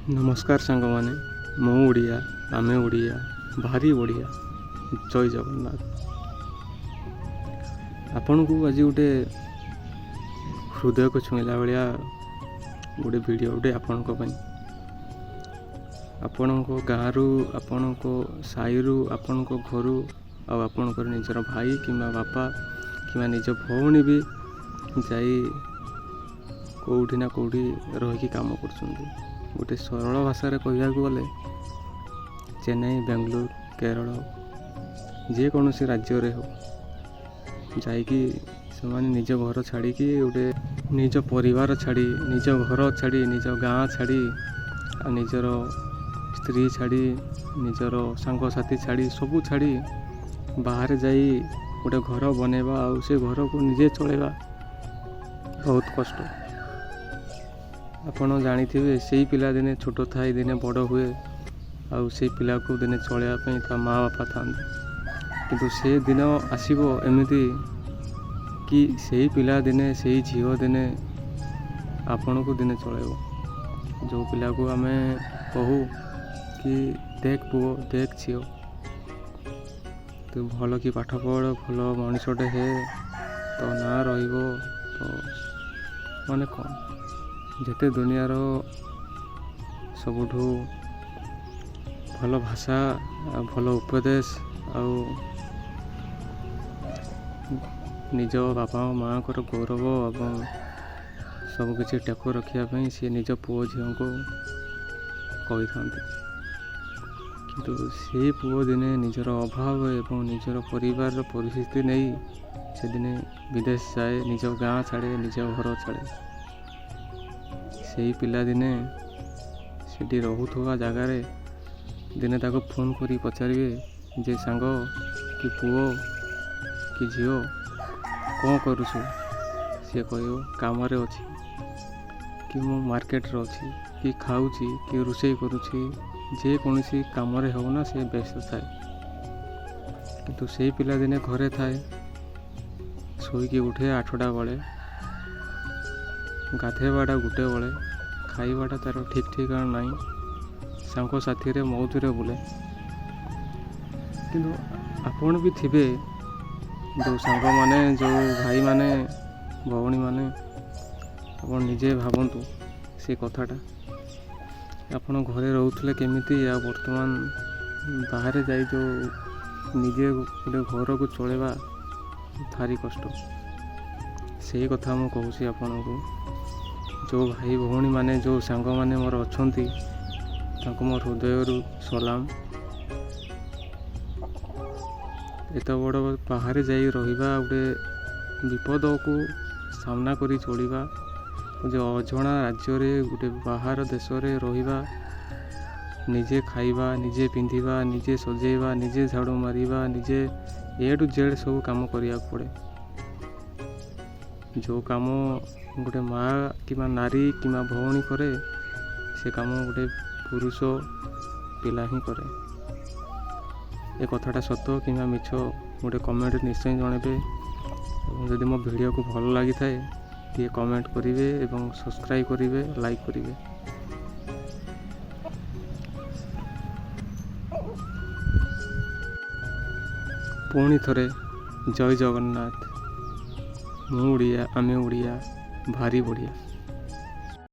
नमस्कार सांग माने मु ओडिया आमे ओडिया भारी बढ़िया जय जगन्नाथ। आपण को आज गोटे हृदय को छुईला भाया गोटे वीडियो गोटे आपण गाँव रु आपण साई रु आपण घर आपणकर निजर भाई कि बापा कि निज भौणी भी जाई कौटी ना कौटी रही काम कर गोटे सरल भाषा कहया गले चेन्नई बेंगलोर केरल जेकोसी राज्य रे हो जाइकी से निज घर छाड़ी गोटे निज परिवार छाड़ी निज घर छाड़ी निज गाँ छाड़ी निजर स्त्री छाड़ी निजर सांगसाथी छाड़ी सबू छाड़ी बाहर जाई गोटे घर बनैबा आ से घर को निजे चलेबा बहुत कष्ट। आपण जानी से पिला दिने छोट थाई दिने बड़ हुए आउ से पिला को दिने चलैया ता माँ बापा था किंतु से दिन आसीबो एमिति कि से पिला दिने से झील दिने आपण को दिने चलैबो जो पिला को आमे कहू कि देख पुओ देख झील तू भल कि पाठ पढ़ भल मनीषटे हे तो ना रहिबो तो माने कौन जेते दुनियार सबुठू भल भाषा भल उपदेश आउ निज बापा माँ को गौरव एवं सबकि टेक रखापी सी निज पुओ झील को कही था किंतु से पुओ दिने निजर अभाव एवं निजर परिवार परिस्थिति नहीं से दिने विदेश जाए निज गाँ छाड़े निज घर छाड़े से पिला दिने से रोथुवा जगार दिने ताको फोन करी पचारे जे सांग कि पुओ कि झील कौन करुछु सी कह काम अच्छी कि मु मार्केट रे अच्छी कि खाऊची कि रोषे करुछि जेकोसी कम होना से व्यस्त थाए किंतु से पिला दिने घरे थाए शोईकी उठे 8टा बेले गाधेवाटा गोटे बेले खाइबाटा तार ठीक ठिकाना नहीं सांग साथी रे मौजरे बुले किंतु आपण भी थिबे जो सांग माने जो भाई माने भौणी माने आपण निजे भावंतु से कथाटा आपण घरे रोथले केमिति या वर्तमान बाहर जाई जो निजे गोटे घर को चलेबा भारी कष्ट से कथा मु कहूसी आपण को जो भाई भौणी माने जो सांग माने मोर अछंती तांको मोर हृदय सलाम। एत बड़ बाहर जाई रहिबा गोटे विपद को सामना करी चलिबा जो अजଣା राज्य रे गोटे बाहर देश रे रहिबा निजे खाइबा निजे पिंधिबा निजे सजेइबा निजे झाड़ू मारिबा निजे ए टू जेड सब काम करिया पड़े जो काम गोटे माँ कि नारी कि भौणी करे से काम गोटे पुरुष पिला ही करे ए कथाटा सत कि मिछ गोटे कमेंट निश्चय जनइबे जदि मो वीडियो को भल लगी थाए टे कमेंट करेंगे एवं सब्सक्राइब करेंगे लाइक करेंगे। पुणी थरे जय जगन्नाथ मु ओडिया आमे ओडिया भारी बढ़िया।